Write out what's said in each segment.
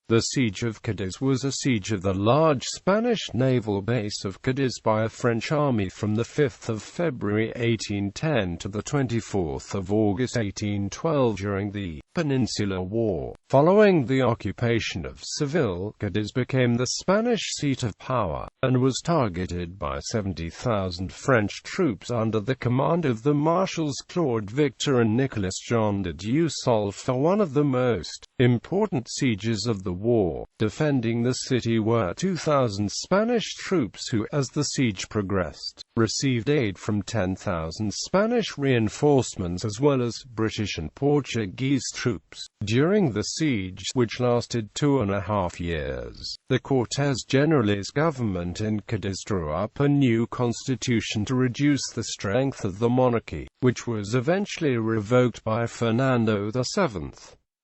The Siege of Cadiz was a siege of the large Spanish naval base of Cadiz by a French army from the 5th of February 1810 to the 24th of August 1812 during the Peninsular War. Following the occupation of Seville, Cadiz became the Spanish seat of power, and was targeted by 70,000 French troops under the command of the Marshals Claude, Victor and Nicolas Jean-de-Dieu. Soult for one of the most important sieges of the war. Defending the city were 2,000 Spanish troops who, as the siege progressed, received aid from 10,000 Spanish reinforcements as well as British and Portuguese troops. During the siege, which lasted 2.5 years, the Cortes Generales government in Cadiz drew up a new constitution to reduce the strength of the monarchy, which was eventually revoked by Fernando VII.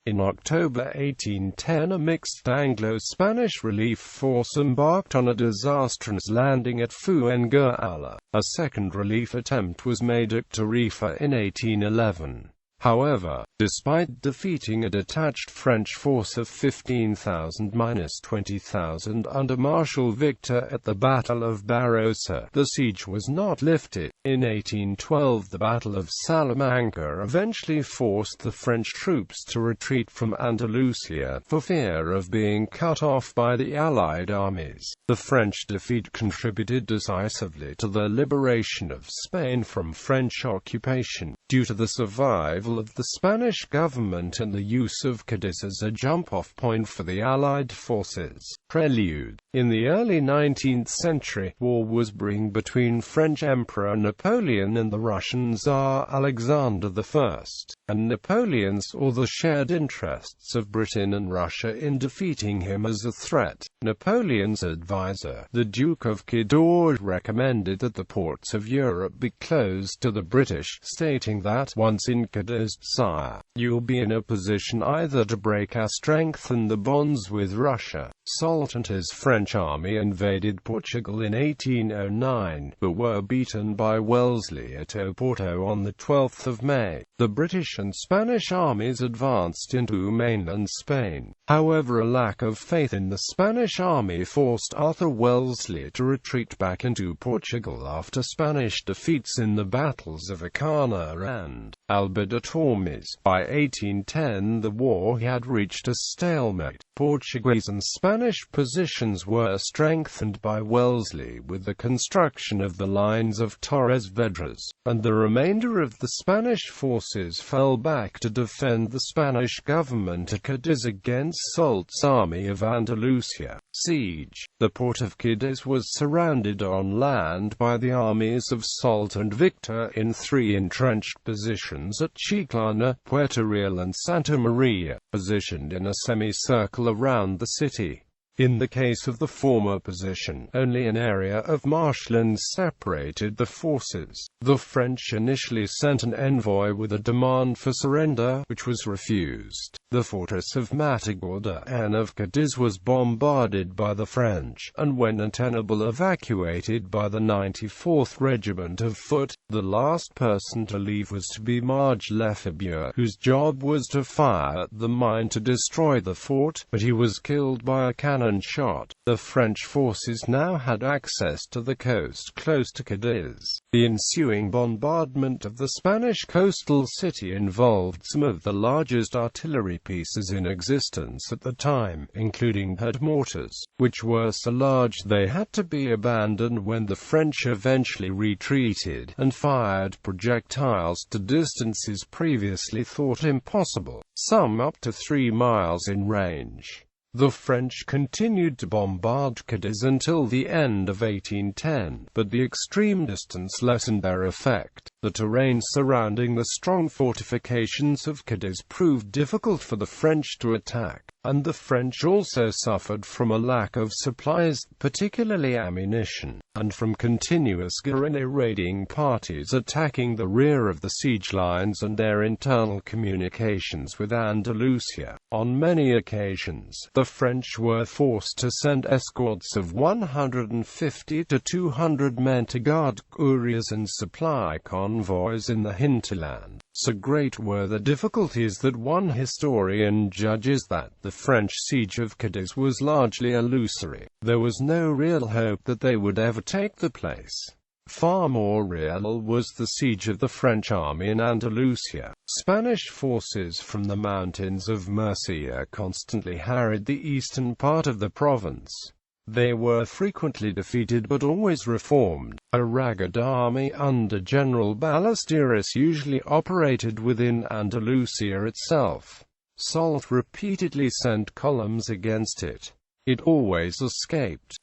In October 1810, a mixed Anglo-Spanish relief force embarked on a disastrous landing at Fuengirola. A second relief attempt was made at Tarifa in 1811. However, despite defeating a detached French force of 15,000–20,000 under Marshal Victor at the Battle of Barossa, the siege was not lifted. In 1812, the Battle of Salamanca eventually forced the French troops to retreat from Andalusia for fear of being cut off by the Allied armies. The French defeat contributed decisively to the liberation of Spain from French occupation, due to the survival of the Spanish government and the use of Cadiz as a jump-off point for the Allied forces. Prelude. In the early 19th century, war was brewing between French Emperor Napoleon and the Russian Tsar Alexander I, and Napoleon saw the shared interests of Britain and Russia in defeating him as a threat. Napoleon's advisor, the Duke of Cadiz, recommended that the ports of Europe be closed to the British, stating that, once in Cadiz, sire, you'll be in a position either to break or strengthen the bonds with Russia. Soult and his French army invaded Portugal in 1809, but were beaten by Wellesley at Oporto on the 12th of May. The British and Spanish armies advanced into mainland Spain. However, a lack of faith in the Spanish army forced Arthur Wellesley to retreat back into Portugal after Spanish defeats in the battles of Acana and Alba de Tormes. By 1810, the war had reached a stalemate. Portuguese and Spanish positions were strengthened by Wellesley with the construction of the lines of Torres Vedras, and the remainder of the Spanish forces fell back to defend the Spanish government at Cadiz against Soult's army of Andalusia. Siege. The port of Cadiz was surrounded on land by the armies of Soult and Victor in 3 entrenched positions at Chiclana, Puerto Real and Santa Maria, positioned in a semicircle around the city. In the case of the former position, only an area of marshlands separated the forces. The French initially sent an envoy with a demand for surrender, which was refused. The fortress of Matagorda and of Cadiz was bombarded by the French, and when untenable evacuated by the 94th Regiment of Foot. The last person to leave was to be Marge Lefebvre, whose job was to fire at the mine to destroy the fort, but he was killed by a cannon shot. The French forces now had access to the coast close to Cadiz. The ensuing bombardment of the Spanish coastal city involved some of the largest artillery pieces in existence at the time, including head mortars, which were so large they had to be abandoned when the French eventually retreated, and fired projectiles to distances previously thought impossible, some up to 3 miles in range. The French continued to bombard Cadiz until the end of 1810, but the extreme distance lessened their effect. The terrain surrounding the strong fortifications of Cadiz proved difficult for the French to attack, and the French also suffered from a lack of supplies, particularly ammunition, and from continuous guerrilla raiding parties attacking the rear of the siege lines and their internal communications with Andalusia. On many occasions, the French were forced to send escorts of 150 to 200 men to guard couriers and supply convoys. convoys in the hinterland. So great were the difficulties that one historian judges that the French siege of Cadiz was largely illusory. There was no real hope that they would ever take the place. Far more real was the siege of the French army in Andalusia. Spanish forces from the mountains of Murcia constantly harried the eastern part of the province. They were frequently defeated but always reformed. A ragged army under General Ballesteros usually operated within Andalusia itself. Soult repeatedly sent columns against it. It always escaped.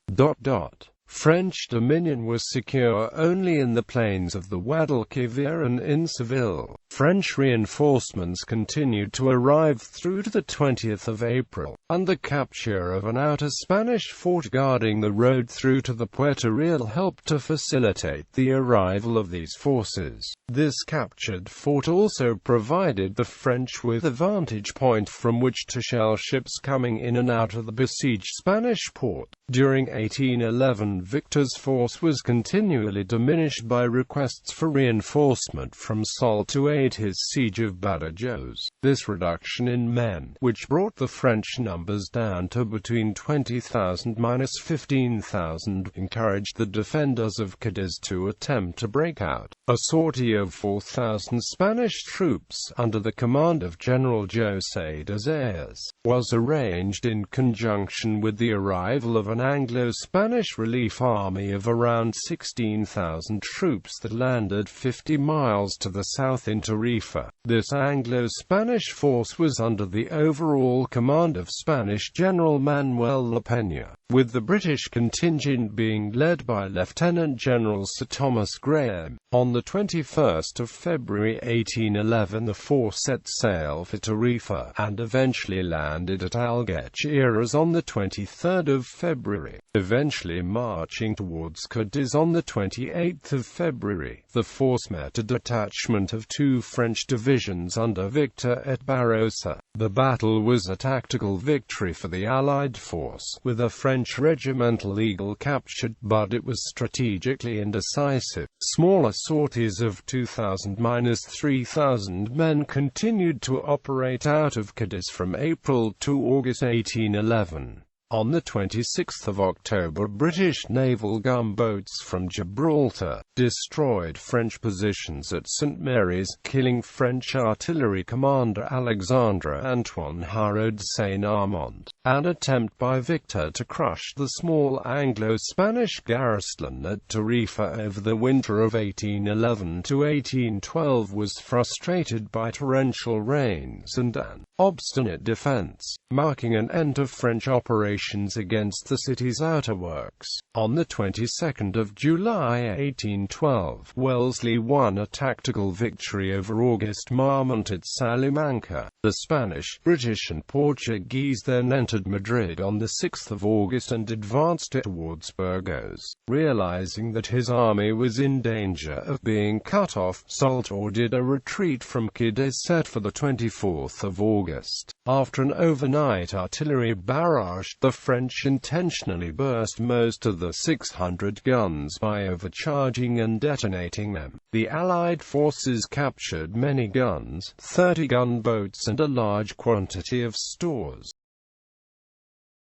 French dominion was secure only in the plains of the Guadalquivir and in Seville. French reinforcements continued to arrive through to the 20th of April, and the capture of an outer Spanish fort guarding the road through to the Puerto Real helped to facilitate the arrival of these forces. This captured fort also provided the French with a vantage point from which to shell ships coming in and out of the besieged Spanish port. During 1811, Victor's force was continually diminished by requests for reinforcement from Soult to aid his siege of Badajoz. This reduction in men, which brought the French numbers down to between 20,000 and 15,000, encouraged the defenders of Cadiz to attempt to break out. A sortie of 4,000 Spanish troops, under the command of General José de Zayas, was arranged in conjunction with the arrival of an Anglo-Spanish relief army of around 16,000 troops that landed 50 miles to the south in Tarifa. This Anglo-Spanish force was under the overall command of Spanish General Manuel La Peña, with the British contingent being led by Lieutenant General Sir Thomas Graham. On the 21st of February 1811 the force set sail for Tarifa, and eventually landed at Algeciras on the 23rd of February, eventually marching towards Cadiz on the 28th of February. The force met a detachment of 2 French divisions under Victor at Barossa. The battle was a tactical victory for the Allied force, with a French regimental eagle captured, but it was strategically indecisive. Smaller sorties of 2,000–3,000 men continued to operate out of Cadiz from April to August 1811. On the 26th of October, British naval gunboats from Gibraltar destroyed French positions at St. Mary's, killing French artillery commander Alexandre Antoine Haraud de Saint-Armand. An attempt by Victor to crush the small Anglo-Spanish garrison at Tarifa over the winter of 1811 to 1812 was frustrated by torrential rains and an obstinate defense, marking an end of French operations against the city's outer works. On the 22nd of July 1812, Wellesley won a tactical victory over Auguste Marmont at Salamanca. The Spanish, British and Portuguese then entered Madrid on the 6th of August and advanced towards Burgos. Realizing that his army was in danger of being cut off, Soult ordered a retreat from Cadiz set for the 24th of August. After an overnight artillery barrage, the French intentionally burst most of the 600 guns by overcharging and detonating them. The Allied forces captured many guns, 30 gunboats and a large quantity of stores.